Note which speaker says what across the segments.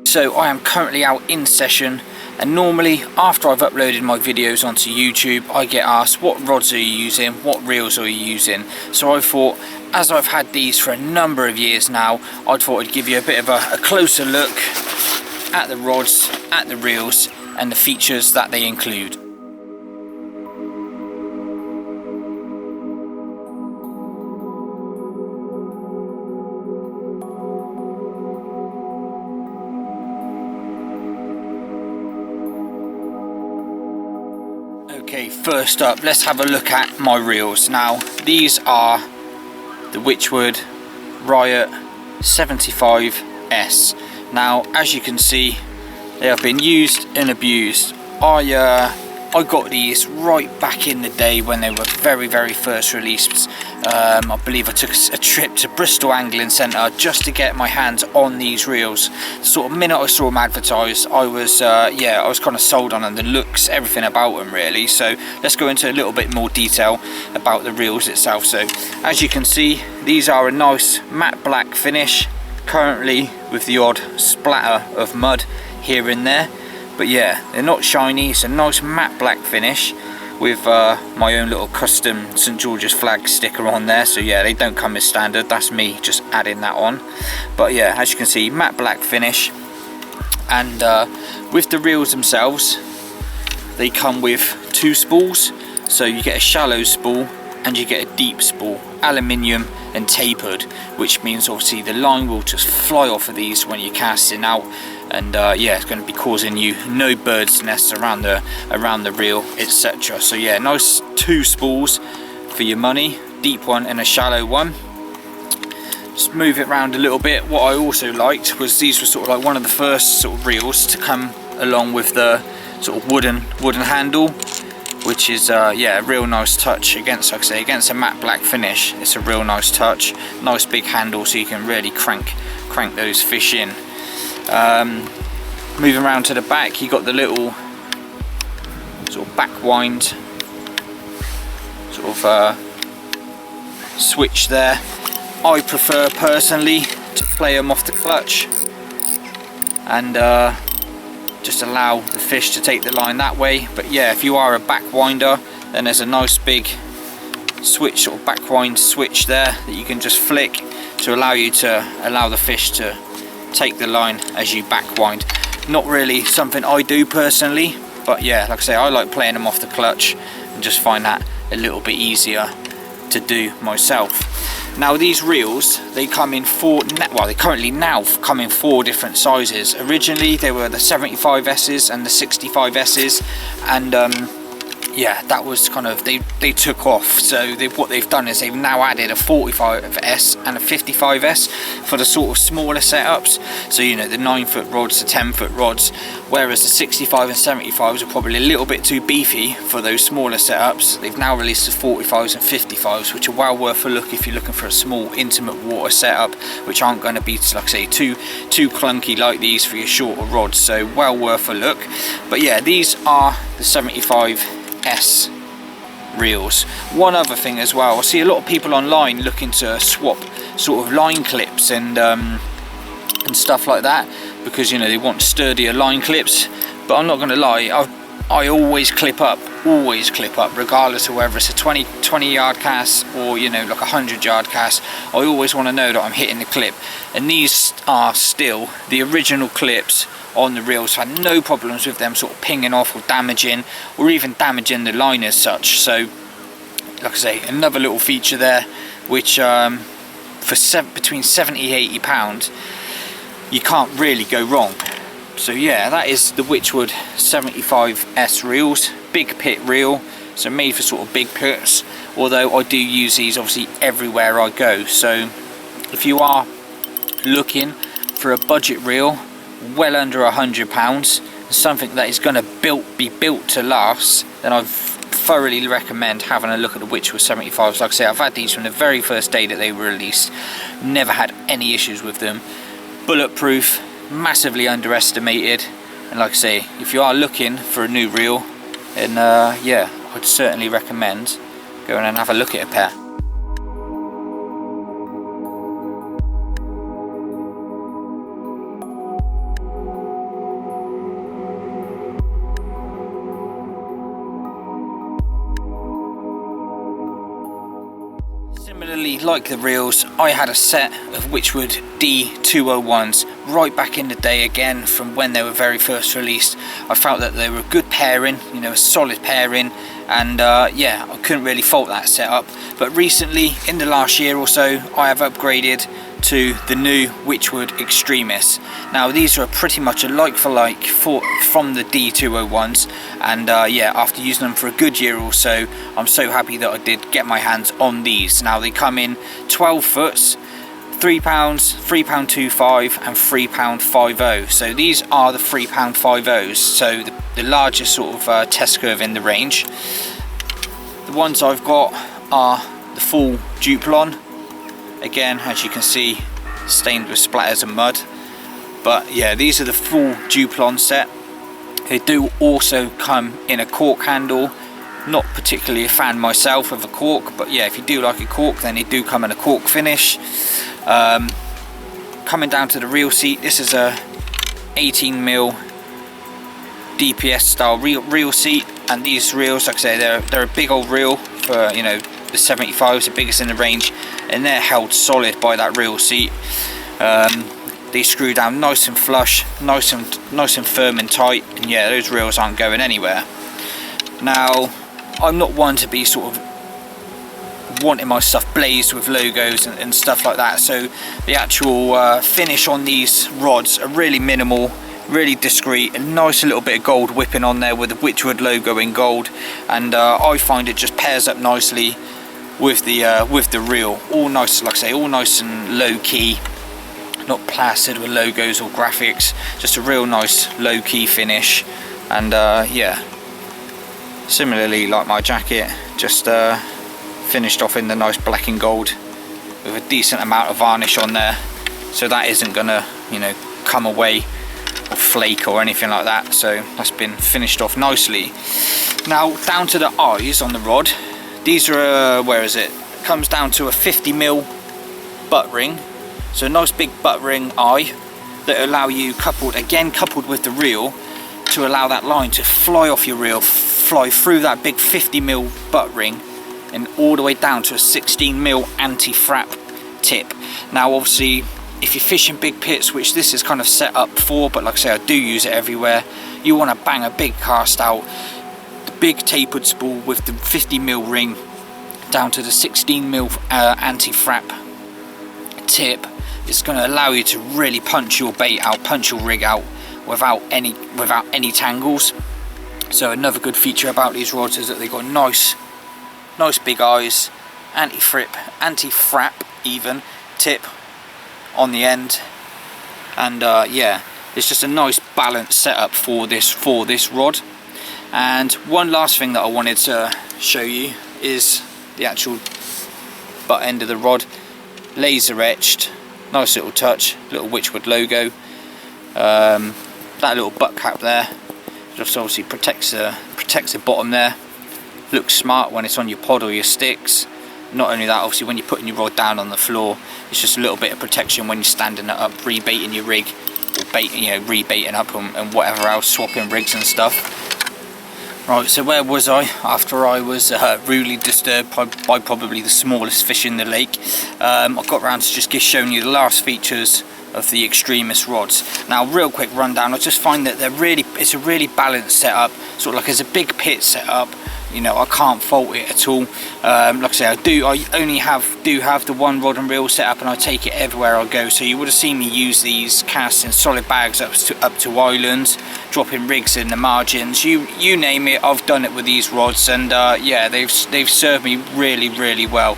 Speaker 1: So I am currently out in session, and normally after I've uploaded my videos onto YouTube I get asked, what rods are you using, what reels are you using? So I thought, as I've had these for a number of years now, I thought I'd give you a bit of a closer look at the rods, at the reels and the features that they include. Okay, first up, let's have a look at my reels. Now, these are the 𝗘𝗫𝗖𝗟𝗨𝗦𝗜𝗓 Riot 75s. Now, as you can see, they have been used and abused. I got these right back in the day when they were very first released. I believe I took a trip to Bristol Angling Centre just to get my hands on these reels. The sort of minute I saw them advertised, I was kind of sold on them, the looks, everything about them really. So let's go into a little bit more detail about the reels itself. So as you can see, these are a nice matte black finish, currently with the odd splatter of mud here and there. But yeah, they're not shiny, it's a nice matte black finish with my own little custom St George's flag sticker on there. So yeah, they don't come as standard, that's me just adding that on. But yeah, as you can see, matte black finish. And with the reels themselves, they come with two spools. So you get a shallow spool and you get a deep spool, aluminium and tapered, which means obviously the line will just fly off of these when you're casting out. And yeah, it's going to be causing you no bird's nests around the reel, etc. So yeah, nice two spools for your money, deep one and a shallow one. Just move it around a little bit. What I also liked was these were sort of like one of the first sort of reels to come along with the sort of wooden handle, which is yeah, a real nice touch against, like I say, against a matte black finish. It's a real nice touch, nice big handle, so you can really crank those fish in. Moving around to the back, you got the little sort of back wind sort of switch there. I prefer personally to play them off the clutch and just allow the fish to take the line that way. But yeah, if you are a back winder, then there's a nice big switch, sort of back wind switch there that you can just flick to allow the fish to take the line as you back wind. Not really something I do personally, but yeah, like I say, I like playing them off the clutch and just find that a little bit easier to do myself. Now these reels, they come in they currently now come in four different sizes. Originally they were the 75s and the 65s, and yeah, that was kind of, they took off. So what they've done is they've now added a 45s and a 55s for the sort of smaller setups. So you know, the 9-foot rods, the 10-foot rods, whereas the 65 and 75s are probably a little bit too beefy for those smaller setups. They've now released the 45s and 55s, which are well worth a look if you're looking for a small intimate water setup, which aren't going to be, like I say, too clunky like these for your shorter rods. So well worth a look. But yeah, these are the 75s reels. One other thing as well, I see a lot of people online looking to swap sort of line clips and stuff like that, because you know, they want sturdier line clips. But I'm not going to lie, I always clip up regardless of whether it's a 20 yard cast or, you know, like a 100 yard cast. I always want to know that I'm hitting the clip, and these are still the original clips on the reels. Had no problems with them sort of pinging off or damaging, or even damaging the line as such. So like I say, another little feature there, which for between 70 and £80 you can't really go wrong. So yeah, that is the 𝗘𝗫𝗖𝗟𝗨𝗦𝗜𝗓 75s reels, big pit reel, so made for sort of big pits, although I do use these obviously everywhere I go. So if you are looking for a budget reel well under £100, something that is going to be built to last, then I thoroughly recommend having a look at the 𝗘𝗫𝗖𝗟𝗨𝗦𝗜𝗓 75s. Like I say, I've had these from the very first day that they were released, never had any issues with them. Bulletproof, massively underestimated, and like I say, if you are looking for a new reel, then yeah, I'd certainly recommend going and have a look at a pair. Similarly, like the reels, I had a set of 𝗃𝗫𝗀𝗘 D201s right back in the day, again from when they were very first released. I felt that they were a good pairing, you know, a solid pairing, and yeah, I couldn't really fault that setup. But recently, in the last year or so, I have upgraded to the new 𝗃𝗫𝗀𝗘 Extremis. Now these are pretty much a like for like from the D201s, and yeah, after using them for a good year or so, I'm so happy that I did get my hands on these. Now they come in 12 foots, £3, £3.25 and £3.50. So these are the £3.50s, so the largest sort of test curve in the range. The ones I've got are the full 𝗃𝗫𝗀𝗏. Again, as you can see, stained with splatters and mud. But yeah, these are the full 𝗃𝗫𝗏 set. They do also come in a cork handle. Not particularly a fan myself of a cork, but yeah, if you do like a cork, then they do come in a cork finish. Coming down to the reel seat, this is a 18mm DPS style reel seat, and these reels, like I say, they're a big old reel for, you know, the 75s, the biggest in the range, and they're held solid by that reel seat. They screw down nice and flush, nice and firm and tight, and yeah, those reels aren't going anywhere. Now, I'm not one to be sort of wanting my stuff blazed with logos and stuff like that, so the actual finish on these rods are really minimal, really discreet, a nice little bit of gold whipping on there with the 𝗃𝗫𝗀𝗏𝗃 logo in gold, and I find it just pairs up nicely with the reel. All nice, like I say, all nice and low key, not plastered with logos or graphics, just a real nice low key finish. And yeah, similarly like my jacket, just finished off in the nice black and gold with a decent amount of varnish on there, so that isn't gonna, you know, come away or flake or anything like that. So that's been finished off nicely. Now down to the eyes on the rod. These are where is it? Comes down to a 50mm butt ring, so a nice big butt ring eye that allow you, coupled with the reel, to allow that line to fly off your reel, fly through that big 50mm butt ring and all the way down to a 16mm anti-frap tip. Now obviously, if you're fishing big pits, which this is kind of set up for, but like I say, I do use it everywhere, you want to bang a big cast out, the big tapered spool with the 50mm ring down to the 16mm anti-frap tip is going to allow you to really punch your bait out, punch your rig out without any tangles. So another good feature about these rods is that they've got nice big eyes, anti-frap even tip on the end, and yeah, it's just a nice balanced setup for this rod. And one last thing that I wanted to show you is the actual butt end of the rod, laser etched, nice little touch, little 𝗃𝗫𝗏𝗃 logo. That little butt cap there just obviously protects the bottom there. Looks smart when it's on your pod or your sticks. Not only that, obviously when you're putting your rod down on the floor, it's just a little bit of protection when you're standing it up, rebaiting your rig, or baiting, you know, rebaiting up and whatever else, swapping rigs and stuff. Right, so where was I after I was rudely disturbed by probably the smallest fish in the lake? I got around to just showing you the last features of the Extremis rods. Now, real quick rundown, I just find that it's a really balanced setup, sort of like as a big pit setup. You know, I can't fault it at all. Like I say, I only do have the one rod and reel setup, and I take it everywhere I go. So you would have seen me use these casting solid bags up to islands, dropping rigs in the margins. You name it, I've done it with these rods, and yeah, they've served me really well.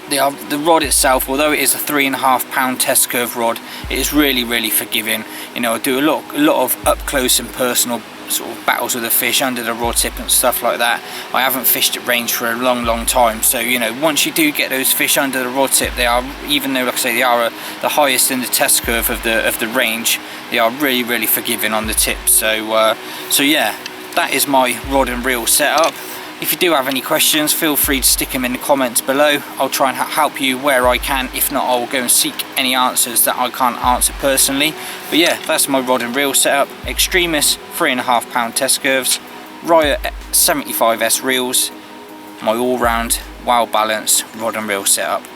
Speaker 1: The rod itself, although it is a 3.5 pound test curve rod, it is really forgiving. You know, I do a lot of up close and personal sort of battles with the fish under the rod tip and stuff like that. I haven't fished at range for a long time, so you know, once you do get those fish under the rod tip, they are, even though like I say they are the highest in the test curve of the range, they are really forgiving on the tip. So so yeah, that is my rod and reel setup. If you do have any questions, feel free to stick them in the comments below. I'll try and help you where I can. If not, I'll go and seek any answers that I can't answer personally. But yeah, that's my rod and reel setup. Extremis 3.5 pound test curves, Riot 75s reels, my all-round well balanced rod and reel setup.